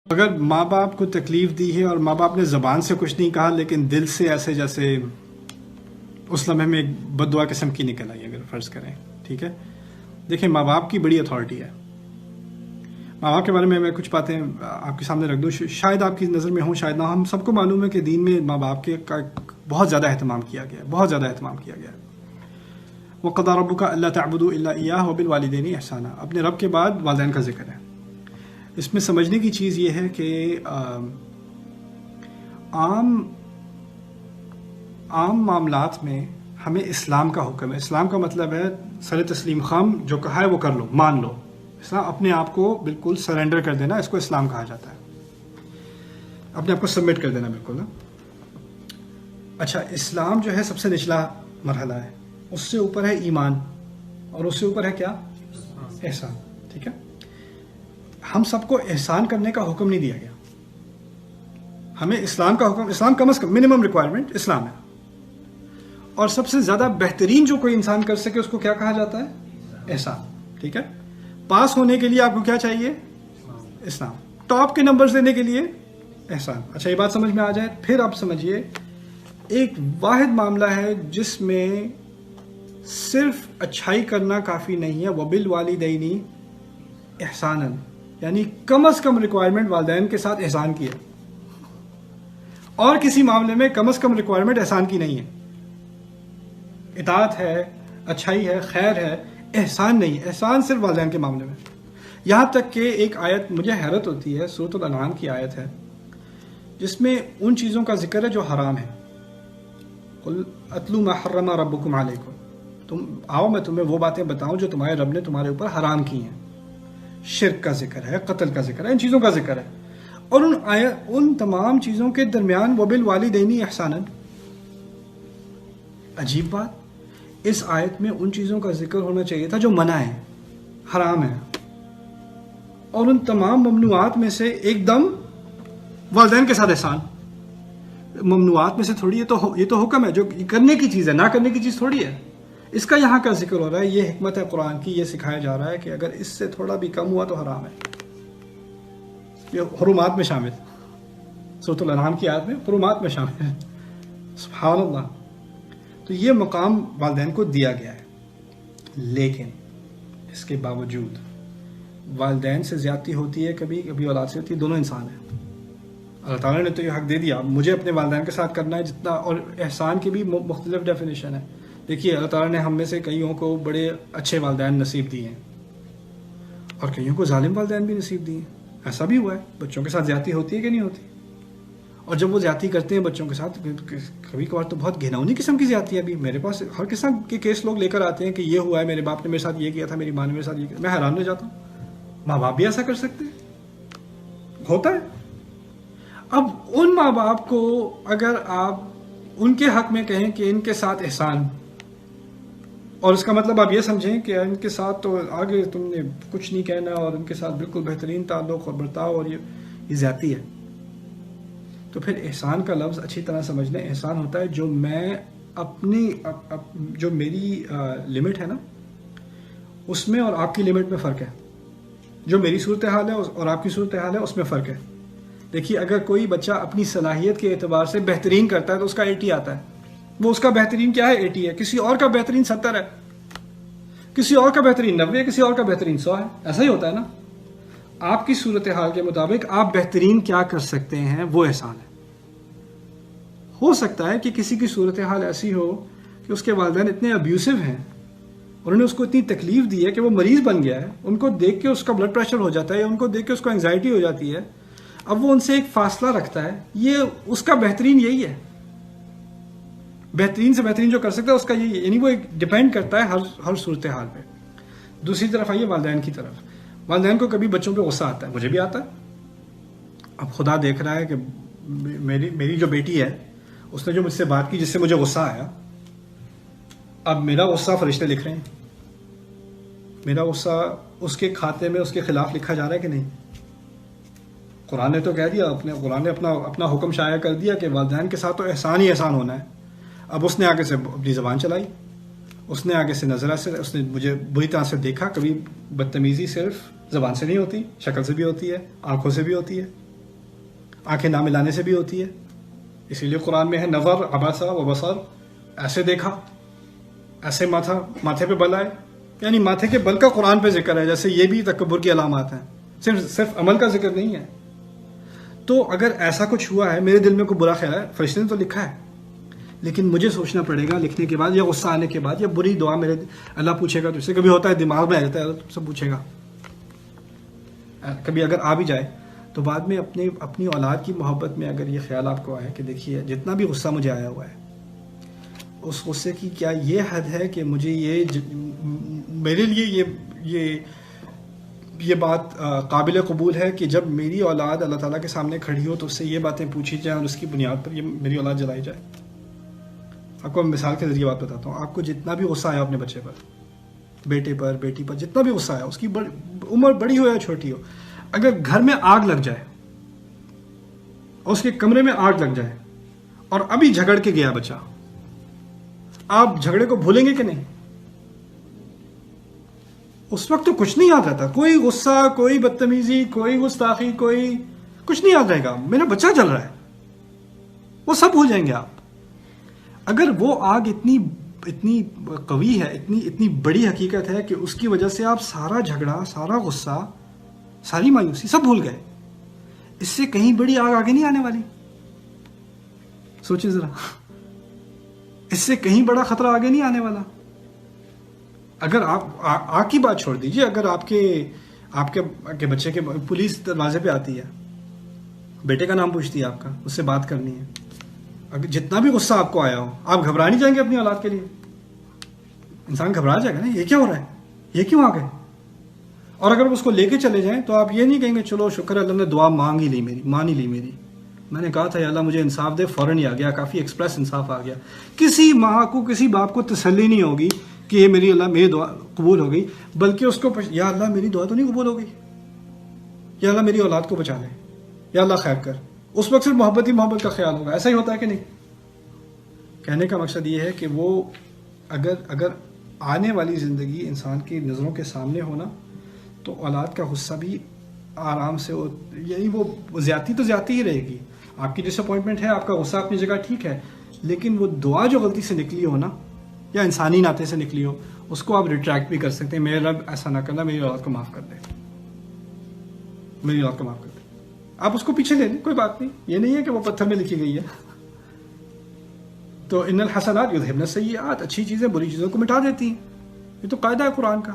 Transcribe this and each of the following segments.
اگر ماں باپ کو تکلیف دی ہے اور ماں باپ نے زبان سے کچھ نہیں کہا لیکن دل سے ایسے جیسے اس لمحے میں ایک بد دعا قسم کی نکل آئی، اگر فرض کریں، ٹھیک ہے، دیکھیں ماں باپ کی بڑی اتھارٹی ہے. ماں باپ کے بارے میں کچھ باتیں آپ کے سامنے رکھ دوں، شاید آپ کی نظر میں ہوں شاید نہ. ہم سب کو معلوم ہے کہ دین میں ماں باپ کے کا بہت زیادہ اہتمام کیا گیا ہے، بہت زیادہ اہتمام کیا گیا ہے. وَقَضَىٰ رَبُّكَ أَلَّا تَعْبُدُوا إِلَّا إِيَّاهُ وَبِالْوَالِدَيْنِ إِحْسَانًا. اپنے رب کے بعد والدین کا ذکر ہے. اس میں سمجھنے کی چیز یہ ہے کہ عام معاملات میں ہمیں اسلام کا حکم ہے. اسلام کا مطلب ہے سر تسلیم خام، جو کہا ہے وہ کر لو، مان لو. اسلام اپنے آپ کو بالکل سرنڈر کر دینا، اس کو اسلام کہا جاتا ہے. اپنے آپ کو سبمٹ کر دینا بالکل. اچھا، اسلام جو ہے سب سے نچلا مرحلہ ہے، اس سے اوپر ہے ایمان، اور اس سے اوپر ہے کیا؟ احسان. ٹھیک ہے، ہم سب کو احسان کرنے کا حکم نہیں دیا گیا. ہمیں اسلام کا حکم، اسلام کم از کم منیمم ریکوائرمنٹ اسلام ہے. اور سب سے زیادہ بہترین جو کوئی انسان کر سکے اس کو کیا کہا جاتا ہے؟ احسان. ٹھیک ہے، پاس ہونے کے لیے آپ کو کیا چاہیے؟ اسلام. ٹاپ کے نمبرز لینے کے لیے احسان. اچھا، یہ بات سمجھ میں آ جائے پھر آپ سمجھیے ایک واحد معاملہ ہے جس میں صرف اچھائی کرنا کافی نہیں ہے. وَبِالْوَالِدَيْنِ احساناً، یعنی کم از کم ریکوائرمنٹ والدین کے ساتھ احسان کی ہے. اور کسی معاملے میں کم از کم ریکوائرمنٹ احسان کی نہیں ہے. اطاعت ہے، اچھائی ہے، خیر ہے، احسان نہیں. احسان صرف والدین کے معاملے میں. یہاں تک کہ ایک آیت مجھے حیرت ہوتی ہے، سورۃ الانعام کی آیت ہے جس میں ان چیزوں کا ذکر ہے جو حرام ہے. قُلْ أَتْلُوا مَا حَرَّمَ رَبُّكُمْ عَلَيْكُمْ، تم آؤ میں تمہیں وہ باتیں بتاؤں جو تمہارے رب نے تمہارے اوپر حرام کی ہیں. شرک کا ذکر ہے، قتل کا ذکر ہے، ان چیزوں کا ذکر ہے. اور ان تمام چیزوں کے درمیان وَبِالْوَالِدَيْنِ احساناً. عجیب بات، اس آیت میں ان چیزوں کا ذکر ہونا چاہیے تھا جو منع ہے، حرام ہے. اور ان تمام ممنوعات میں سے ایک دم والدین کے ساتھ احسان. ممنوعات میں سے تھوڑی، یہ تو حکم ہے، جو کرنے کی چیز ہے، نہ کرنے کی چیز تھوڑی ہے. اس کا یہاں کا ذکر ہو رہا ہے. یہ حکمت ہے قرآن کی. یہ سکھایا جا رہا ہے کہ اگر اس سے تھوڑا بھی کم ہوا تو حرام ہے. یہ حرمات میں شامل، سورۃ الانعام کی آیت میں حرمات میں شامل ہے. سبحان اللہ. تو یہ مقام والدین کو دیا گیا ہے. لیکن اس کے باوجود والدین سے زیادتی ہوتی ہے، کبھی کبھی اولاد سے ہوتی ہے. دونوں انسان ہیں. اللہ تعالیٰ نے تو یہ حق دے دیا، مجھے اپنے والدین کے ساتھ کرنا ہے جتنا. اور احسان کی بھی مختلف ڈیفینیشن ہے. دیکھیے، اللہ تعالیٰ نے ہم میں سے کئیوں کو بڑے اچھے والدین نصیب دیے ہیں اور کئیوں کو ظالم والدین بھی نصیب دیے ہیں. ایسا بھی ہوا ہے. بچوں کے ساتھ زیادتی ہوتی ہے کہ نہیں ہوتی؟ اور جب وہ زیادتی کرتے ہیں بچوں کے ساتھ، کبھی کبھار تو بہت گھناؤنی قسم کی زیادتی ہے. ابھی میرے پاس ہر قسم کے کیس لوگ لے کر آتے ہیں کہ یہ ہوا ہے، میرے باپ نے میرے ساتھ یہ کیا تھا، میری ماں نے میرے ساتھ یہ کیا. میں حیران رہ جاتا ہوں، ماں باپ بھی ایسا کر سکتے ہیں؟ ہوتا ہے. اب ان ماں باپ کو اگر آپ ان کے حق میں کہیں کہ ان کے ساتھ احسان، اور اس کا مطلب آپ یہ سمجھیں کہ ان کے ساتھ تو آگے تم نے کچھ نہیں کہنا اور ان کے ساتھ بالکل بہترین تعلق اور برتاؤ، اور یہ زیادتی ہے. تو پھر احسان کا لفظ اچھی طرح سمجھ لیں. احسان ہوتا ہے جو میں اپنی جو میری لمٹ ہے نا، اس میں اور آپ کی لمٹ میں فرق ہے. جو میری صورتحال ہے اور آپ کی صورتحال ہے اس میں فرق ہے. دیکھیے، اگر کوئی بچہ اپنی صلاحیت کے اعتبار سے بہترین کرتا ہے تو اس کا 80 آتا ہے. وہ اس کا بہترین کیا ہے؟ 80 ہے. کسی اور کا بہترین 70 ہے، کسی اور کا بہترین 90 ہے، کسی اور کا بہترین 100 ہے. ایسا ہی ہوتا ہے نا. آپ کی صورتحال کے مطابق آپ بہترین کیا کر سکتے ہیں وہ احسان ہے. ہو سکتا ہے کہ کسی کی صورتحال ایسی ہو کہ اس کے والدین اتنے ابیوسو ہیں اور انہوں نے اس کو اتنی تکلیف دی ہے کہ وہ مریض بن گیا ہے. ان کو دیکھ کے اس کا بلڈ پریشر ہو جاتا ہے، یا ان کو دیکھ کے اس کو انگزائٹی ہو جاتی ہے. اب وہ ان سے ایک فاصلہ رکھتا ہے. یہ اس کا بہترین یہی ہے. بہترین سے بہترین جو کر سکتا ہے اس کا یہی ہے. یعنی وہ ایک ڈیپینڈ کرتا ہے ہر صورتحال پہ. دوسری طرف آئیے والدین کی طرف. والدین کو کبھی بچوں پہ غصہ آتا ہے، مجھے بھی آتا ہے. اب خدا دیکھ رہا ہے کہ میری جو بیٹی ہے اس نے جو مجھ سے بات کی جس سے مجھے غصہ آیا، اب میرا غصہ فرشتے لکھ رہے ہیں. میرا غصہ اس کے کھاتے میں اس کے خلاف لکھا جا رہا ہے کہ نہیں؟ قرآن نے تو کہہ دیا، قرآن نے اپنا حکم شائع کر دیا کہ والدین کے ساتھ تو احسان ہی احسان ہونا ہے. اب اس نے آگے سے اپنی زبان چلائی، اس نے آگے سے نظر سے، اس نے مجھے بری طرح سے دیکھا. کبھی بدتمیزی صرف زبان سے نہیں ہوتی، شکل سے بھی ہوتی ہے، آنکھوں سے بھی ہوتی ہے. آنکھیں نہ ملانے سے بھی ہوتی ہے، اسی لیے قرآن میں ہے نظر عبسا و بصر، ایسے دیکھا، ایسے ماتھے پہ بل آئے، یعنی ماتھے کے بل کا قرآن پہ ذکر ہے، جیسے یہ بھی تکبر کی علامات ہیں، صرف عمل کا ذکر نہیں ہے۔ تو اگر ایسا کچھ ہوا ہے، میرے دل میں کوئی برا خیال ہے، فرشتے نے تو لکھا ہے، لیکن مجھے سوچنا پڑے گا لکھنے کے بعد یا غصہ آنے کے بعد یا بری دعا میرے اللہ پوچھے گا تجھ سے، کبھی ہوتا ہے دماغ میں آ جاتا ہے اللہ تم سے پوچھے گا، کبھی اگر آ بھی جائے تو بعد میں اپنی اولاد کی محبت میں اگر یہ خیال آپ کو آئے کہ دیکھیے جتنا بھی غصہ مجھے آیا ہوا ہے، اس غصے کی کیا یہ حد ہے کہ مجھے میرے لیے یہ بات قابل قبول ہے کہ جب میری اولاد اللہ تعالیٰ کے سامنے کھڑی ہو تو اس سے یہ باتیں پوچھی جائیں اور اس کی بنیاد پر یہ میری اولاد جلائی جائے۔ آپ کو مثال کے ذریعے بات بتاتا ہوں، آپ کو جتنا بھی غصہ آیا اپنے بچے پر، بیٹے پر، بیٹی پر، جتنا بھی غصہ آیا، اس کی عمر بڑی ہو یا چھوٹی ہو، اگر گھر میں آگ لگ جائے اور اس کے کمرے میں آگ لگ جائے اور ابھی جھگڑ کے گیا بچہ، آپ جھگڑے کو بھولیں گے کہ نہیں؟ اس وقت تو کچھ نہیں یاد رہتا، کوئی غصہ، کوئی بدتمیزی، کوئی گستاخی، کوئی کچھ نہیں یاد رہے گا، میرا بچہ جل رہا ہے، وہ سب بھول جائیں گے آپ۔ اگر وہ آگ اتنی قوی ہے، اتنی بڑی حقیقت ہے کہ اس کی وجہ سے آپ سارا جھگڑا، سارا غصہ، ساری مایوسی سب بھول گئے، اس سے کہیں بڑی آگ آگے نہیں آنے والی، سوچیں ذرا، اس سے کہیں بڑا خطرہ آگے نہیں آنے والا۔ اگر آپ آگ کی بات چھوڑ دیجئے، اگر آپ کے بچے کے پولیس دروازے پہ آتی ہے، بیٹے کا نام پوچھتی ہے آپ کا، اس سے بات کرنی ہے، اگر جتنا بھی غصہ آپ کو آیا ہو، آپ گھبرا نہیں جائیں گے اپنی اولاد کے لیے؟ انسان گھبرا جائے گا نا، یہ کیا ہو رہا ہے، یہ کیوں آ گئے؟ اور اگر اس کو لے کے چلے جائیں تو آپ یہ نہیں کہیں گے چلو شکر ہے اللہ نے دعا مان ہی لی میری، میں نے کہا تھا یا اللہ مجھے انصاف دے، فوراً ہی آ گیا، کافی ایکسپریس انصاف آ گیا۔ کسی ماں کو، کسی باپ کو تسلی نہیں ہوگی کہ یہ میری دعا قبول ہو گئی، بلکہ اس کو یا اللہ میری دعا تو نہیں قبول ہو گئی، یا اللہ میری اولاد کو بچا لے، یا اللہ خیر کر، اس وقت صرف محبت ہی محبت کا خیال ہوگا۔ ایسا ہی ہوتا ہے کہ نہیں؟ کہنے کا مقصد یہ ہے کہ وہ اگر آنے والی زندگی انسان کی نظروں کے سامنے ہونا تو اولاد کا غصہ بھی آرام سے یعنی وہ زیادتی تو زیادتی ہی رہے گی، آپ کی ڈس اپوائنٹمنٹ ہے، آپ کا غصہ اپنی جگہ ٹھیک ہے، لیکن وہ دعا جو غلطی سے نکلی ہو نا، یا انسانی ناطے سے نکلی ہو، اس کو آپ ریٹریکٹ بھی کر سکتے ہیں، میرے رب ایسا نہ کرنا، میری اولاد کو معاف کر دے، میری اولاد کو معاف کر دے، آپ اس کو پیچھے لے لیں، کوئی بات نہیں، یہ نہیں ہے کہ وہ پتھر میں لکھی گئی ہے۔ تو ان الحسنات یذہبن السیئات، اچھی چیزیں بری چیزوں کو مٹا دیتی ہیں، یہ تو قاعدہ ہے قرآن کا،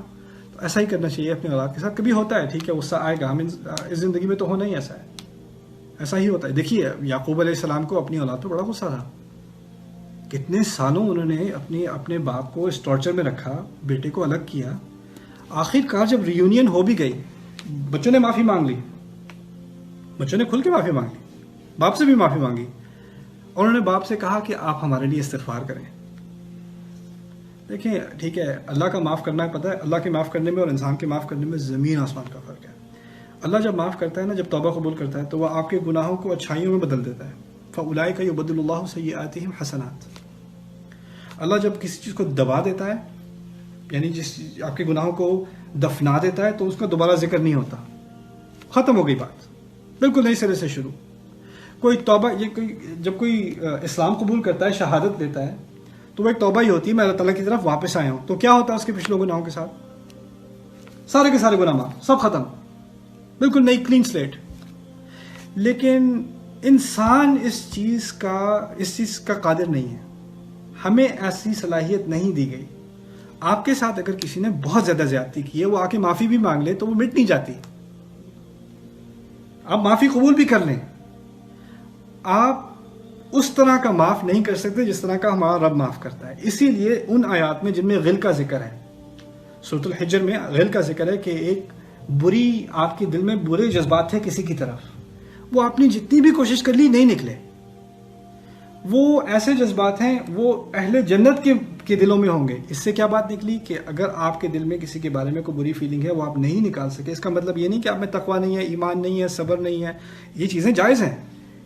تو ایسا ہی کرنا چاہیے اپنے اولاد کے ساتھ۔ کبھی ہوتا ہے ٹھیک ہے غصہ آئے گا، ہم اس زندگی میں تو ہونا ہی ایسا ہے، ایسا ہی ہوتا ہے۔ دیکھیے یعقوب علیہ السلام کو اپنی اولاد پہ بڑا غصہ تھا، کتنے سالوں انہوں نے اپنے باپ کو اس ٹارچر میں رکھا، بیٹے کو الگ کیا، آخر کار جب ریونین ہو بھی گئی، بچوں نے معافی مانگ لی، بچوں نے کھل کے معافی مانگ لی، باپ سے بھی معافی مانگی، اور انہوں نے باپ سے کہا کہ آپ ہمارے لیے استغفار کریں۔ دیکھیں ٹھیک ہے اللہ کا معاف کرنا، پتہ ہے اللہ کے معاف کرنے میں اور انسان کے معاف کرنے میں زمین آسمان کا فرق ہے۔ اللہ جب معاف کرتا ہے نا، جب توبہ قبول کرتا ہے تو وہ آپ کے گناہوں کو اچھائیوں میں بدل دیتا ہے، فَأُولَئِكَ يُبَدِّلُ اللَّهُ سَيِّئَاتِهِمْ حَسَنَاتٍ۔ اللہ جب کسی چیز کو دبا دیتا ہے، یعنی جس آپ کے گناہوں کو دفنا دیتا ہے، تو اس کا دوبارہ ذکر نہیں ہوتا، ختم ہو گئی بات، بالکل نئی سرے سے شروع۔ کوئی توبہ، جب کوئی اسلام قبول کرتا ہے، شہادت دیتا ہے، تو وہ ایک توبہ ہی ہوتی ہے، میں اللہ تعالیٰ کی طرف واپس آیا ہوں، تو کیا ہوتا ہے اس کے پچھلے گناہوں کے ساتھ؟ سارے کے سارے گناہ معاف، سب ختم، بالکل نئی کلین سلیٹ۔ لیکن انسان اس چیز کا قادر نہیں ہے، ہمیں ایسی صلاحیت نہیں دی گئی۔ آپ کے ساتھ اگر کسی نے بہت زیادہ زیادتی کی ہے، وہ آ کے معافی بھی مانگ لے تو وہ مٹ نہیں جاتی، آپ معافی قبول بھی کر لیں، آپ اس طرح کا معاف نہیں کر سکتے جس طرح کا ہمارا رب معاف کرتا ہے۔ اسی لیے ان آیات میں جن میں غل کا ذکر ہے، سورۃ الحجر میں غل کا ذکر ہے کہ ایک بری، آپ کے دل میں برے جذبات تھے کسی کی طرف، وہ آپ نے جتنی بھی کوشش کر لی نہیں نکلے، وہ ایسے جذبات ہیں وہ اہل جنت کے دلوں میں ہوں گے۔ اس سے کیا بات نکلی کہ اگر آپ کے دل میں کسی کے بارے میں کوئی بری فیلنگ ہے، وہ آپ نہیں نکال سکے، اس کا مطلب یہ نہیں کہ آپ میں تقویٰ نہیں ہے، ایمان نہیں ہے، صبر نہیں ہے، یہ چیزیں جائز ہیں،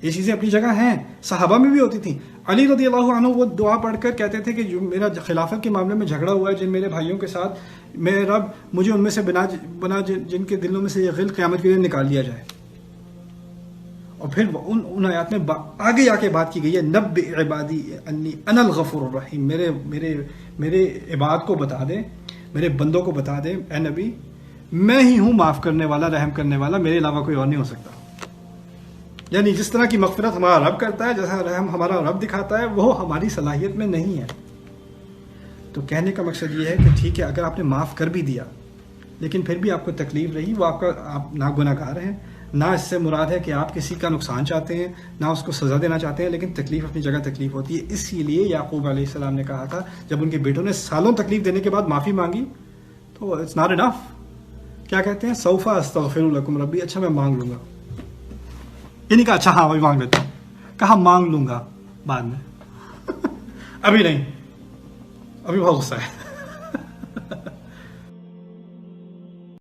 یہ چیزیں اپنی جگہ ہیں، صحابہ میں بھی ہوتی تھیں۔ علی رضی اللہ عنہ وہ دعا پڑھ کر کہتے تھے کہ جو میرا خلافت کے معاملے میں جھگڑا ہوا ہے جن میرے بھائیوں کے ساتھ، میرے رب مجھے ان میں سے بنا جن کے دلوں میں سے یہ غل قیامت کے دن نکال لیا جائے۔ اور پھر ان آیات میں آگے آ کے بات کی گئی ہے نبئ عبادی انی انا الغفور الرحیم، میرے عباد کو بتا دیں، میرے بندوں کو بتا دیں اے نبی میں ہی ہوں معاف کرنے والا، رحم کرنے والا، میرے علاوہ کوئی اور نہیں ہو سکتا. یعنی جس طرح کی مغفرت ہمارا رب کرتا ہے، جیسا رحم ہمارا رب دکھاتا ہے، وہ ہماری صلاحیت میں نہیں ہے. تو کہنے کا مقصد یہ ہے کہ ٹھیک ہے اگر آپ نے معاف کر بھی دیا لیکن پھر بھی آپ کو تکلیف رہی، وہ آپ نہ گناہ گار ہیں، نہ اس سے مراد ہے کہ آپ کسی کا نقصان چاہتے ہیں، نہ اس کو سزا دینا چاہتے ہیں، لیکن تکلیف اپنی جگہ تکلیف ہوتی ہے. اسی لیے یعقوب علیہ السلام نے کہا تھا جب ان کے بیٹوں نے سالوں تکلیف دینے کے بعد معافی مانگی تو اٹس ناٹ انف. کیا کہتے ہیں سوف استغفر لکم ربی، اچھا میں مانگ لوں گا. یہ نہیں کہا اچھا ہاں وہی مانگ لیتا ہوں، کہا مانگ لوں گا بعد میں ابھی نہیں، ابھی بہت غصہ ہے.